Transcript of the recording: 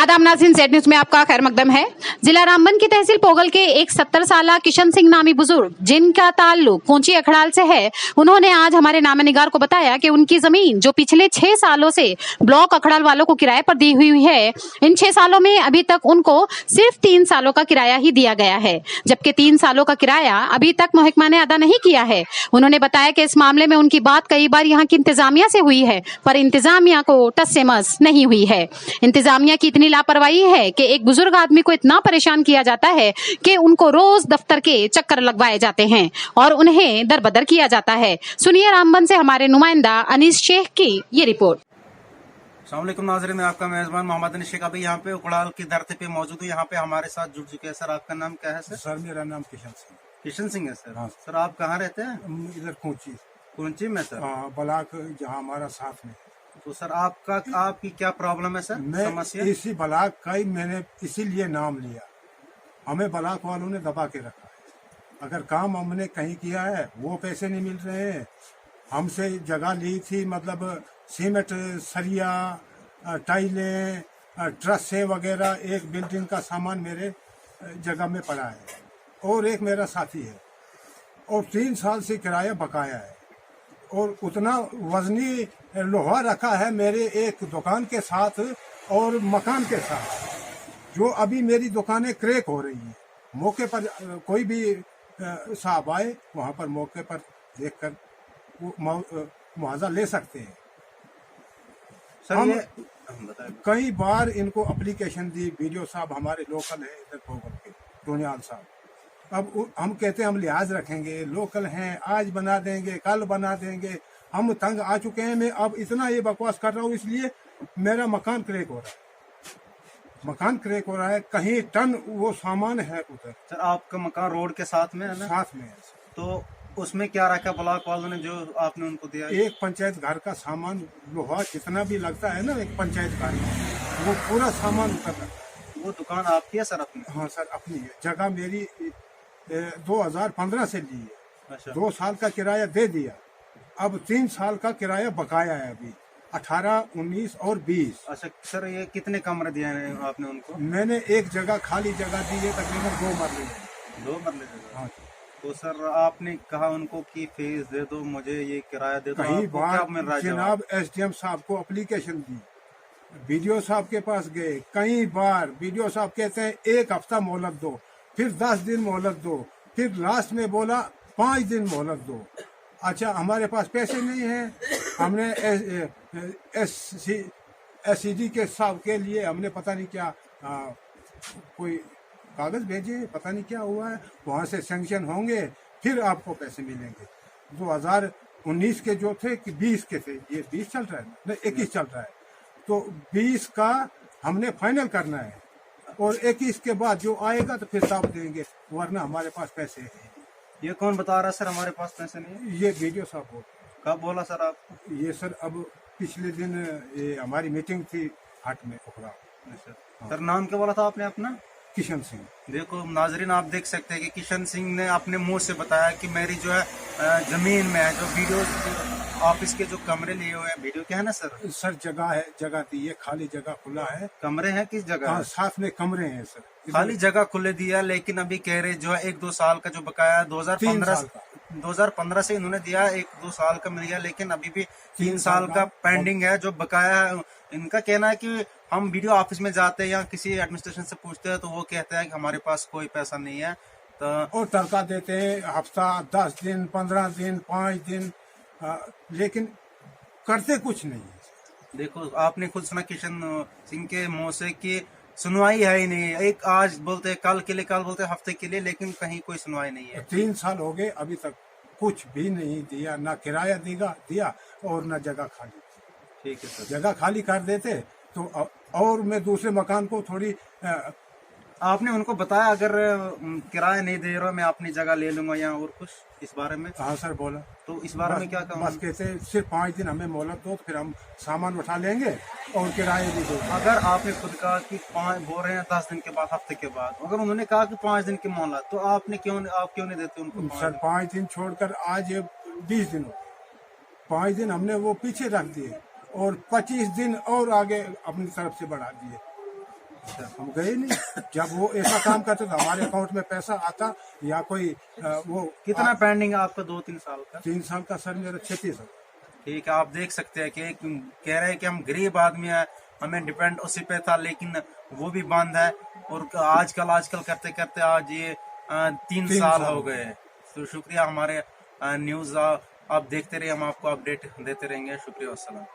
आदाब नाज़रीन, Z news में आपका खैर मकदम है। जिला रामबन की तहसील पोगल के एक 70 साला किशन सिंह नामी बुजुर्ग जिनका ताल्लुक कोंची अखड़ाल से है, उन्होंने आज हमारे नामनिगार को बताया कि उनकी जमीन जो पिछले 6 सालों से ब्लॉक अखड़ाल वालों को किराए पर दी हुई है, इन 6 सालों में अभी तक उनको सिर्फ 3 सालों का किराया ही दिया गया है, जबकि 3 सालों का किराया अभी तक महकमा ने अदा नहीं किया है। उन्होंने बताया कि इस मामले में उनकी बात कई बार यहाँ की इंतजामिया से हुई है, पर इंतजामिया को टस से मस नहीं हुई है। इंतजामिया की इतनी लापरवाही है कि एक बुजुर्ग आदमी को इतना परेशान किया जाता है कि उनको रोज दफ्तर के चक्कर लगवाए जाते हैं और उन्हें दरबदर किया जाता है। सुनिए रामबन से हमारे नुमाइंदा अनीस शेख की ये रिपोर्ट। अस्सलाम वालेकुम नाज़रीन, मैं आपका मेज़बान मोहम्मद अनीस शेख अभी यहाँ पे उकड़ाल की धरती पे मौजूद हूँ। यहाँ पे हमारे साथ जुड़ चुके हैं। सर, आपका नाम क्या है? सर, मेरा नाम किशन सिंह। किशन सिंह है सर। हाँ। सर, आप कहाँ रहते हैं? इधर कोची कुंची में सर। ब्लॉक जहाँ हमारा साथ में। तो सर, आपकी क्या प्रॉब्लम है सर? मैं समस्या इसी ब्लॉक का ही मैंने इसीलिए नाम लिया। हमें ब्लॉक वालों ने दबा के रखा है। अगर काम हमने कहीं किया है वो पैसे नहीं मिल रहे हैं। हमसे जगह ली थी, मतलब सीमेंट, सरिया, टाइलें, ट्रस्से वगैरह, एक बिल्डिंग का सामान मेरे जगह में पड़ा है और एक मेरा साथी है और 3 साल से किराया बकाया है और उतना वजनी लोहा रखा है मेरे एक दुकान के साथ और मकान के साथ, जो अभी मेरी दुकानें क्रैक हो रही हैं। मौके पर कोई भी साहब आए वहाँ पर मौके पर देखकर वो मुआवजा ले सकते हैं। सर, हम कई बार इनको एप्लीकेशन दी। वीडियो साहब हमारे लोकल है इधर पोगल के, टोनियाल साहब। अब हम कहते हैं हम लिहाज रखेंगे, लोकल हैं, आज बना देंगे, कल बना देंगे। हम तंग आ चुके हैं। मैं अब इतना ये बकवास कर रहा हूँ, इसलिए मेरा मकान क्रैक हो रहा है। मकान क्रैक हो रहा है, कहीं टन वो सामान है उधर। सर, आपका मकान रोड के साथ में है ना? साथ में है। तो उसमें क्या रखा ब्लॉक वालों ने जो आपने उनको दिया? एक पंचायत घर का सामान, लोहा जितना भी लगता है ना एक पंचायत घर में, वो पूरा सामान उतर रखा है। वो दुकान आपकी है सर? अपनी? हाँ सर, अपनी है। जगह मेरी 2015 से ली है। अच्छा। 2 साल का किराया दे दिया, अब 3 साल का किराया बकाया है अभी 18, 19 और 20। अच्छा सर, ये कितने कमरे दिए हैं आपने उनको? मैंने एक जगह खाली जगह दी है, तकरीबन 2 मरले। 2 मरले जगह? हाँ। तो सर, आपने कहा उनको कि फीस दे दो, मुझे ये किराया दे दो। कई आपको क्या मिल रहा बार है जनाब एसडीएम साहब को एप्लीकेशन दी, वीडियो साहब के पास गए कई बार। वीडियो साहब कहते हैं 1 हफ्ता मोहलत दो, फिर 10 दिन मोहलत दो, फिर लास्ट में बोला 5 दिन मोहलत दो। अच्छा, हमारे पास पैसे नहीं हैं। हमने एससीडी के साहब के लिए हमने पता नहीं क्या कोई कागज भेजे, पता नहीं क्या हुआ है। वहाँ से सैंक्शन होंगे फिर आपको पैसे मिलेंगे। 2019 के जो थे कि 20 के थे, ये 20 चल रहा है ना, 21 चल रहा है। तो 20 का हमने फाइनल करना है और 21 के बाद जो आएगा तो फिर तब देंगे, वरना हमारे पास पैसे हैं। ये कौन बता रहा है सर हमारे पास पैसे नहीं है? ये वीडियो साहब बोल। कब बोला सर आपको? ये सर अब पिछले दिन ये हमारी मीटिंग थी हाट में उखड़ा। सर, नाम क्या बोला था आपने अपना? किशन सिंह। देखो नाजरीन, आप देख सकते हैं कि किशन सिंह ने अपने मुंह से बताया कि मेरी जो है जमीन में है, जो वीडियो ऑफिस के जो कमरे लिए हुए हैं, वीडियो क्या है ना सर? सर जगह है, जगह दी है, खाली जगह खुला है। कमरे हैं किस जगह? हाँ, साथ में कमरे हैं सर। खाली जगह खुले दिया, लेकिन अभी कह रहे जो है 1-2 साल का जो बकाया 2015 से इन्होंने दिया, 1-2 साल का मिल गया, लेकिन अभी भी 3 साल का पेंडिंग है जो बकाया है। इनका कहना है कि हम वीडियो ऑफिस में जाते हैं या किसी एडमिनिस्ट्रेशन से पूछते हैं तो वो कहते हैं कि हमारे पास कोई पैसा नहीं है। तो और तड़का देते हैं हफ्ता, 10 दिन, 15 दिन, 5 दिन, लेकिन करते कुछ नहीं है। देखो, आपने खुद सुना किशन सिंह के मुंह से कि सुनवाई है ही नहीं। एक आज बोलते कल के लिए, कल बोलते हफ्ते के लिए, लेकिन कहीं कोई सुनवाई नहीं है। 3 साल हो गए, अभी तक कुछ भी नहीं दिया, ना किराया दिया और ना जगह खाली। ठीक है सर। जगह खाली कर देते तो और मैं दूसरे मकान को थोड़ी आपने उनको बताया अगर किराया नहीं दे रहा मैं अपनी जगह ले लूंगा या और कुछ इस बारे में? हाँ सर, बोला। तो इस बारे में क्या कहूँ? बस कहते सिर्फ 5 दिन हमें मोहलत दो, फिर हम सामान उठा लेंगे और किराए भी दो। अगर आपने खुद कहा कि 5 बोल रहे हैं 10 दिन के बाद, हफ्ते के बाद, अगर उन्होंने कहा कि 5 दिन की मोहलत, तो आप क्यों नहीं देते उनको? सर 5 दिन छोड़कर आज 20 दिन हो, 5 दिन हमने वो पीछे रख दिए और 25 दिन और आगे अपनी तरफ से बढ़ा दिए। हम गए नहीं। जब वो ऐसा काम करते तो हमारे अकाउंट में पैसा आता या कोई वो कितना पेंडिंग है आपका 2-3 साल का? 3 साल का सर मेरा 36 है। ठीक है, आप देख सकते हैं कि कह रहे हैं कि हम गरीब आदमी है, हमें डिपेंड उसी पे था, लेकिन वो भी बंद है। और आजकल करते करते आज ये 3 साल हो गए। तो शुक्रिया, हमारे न्यूज आप देखते रहिए, हम आपको अपडेट देते रहेंगे। शुक्रिया, अस्सलाम।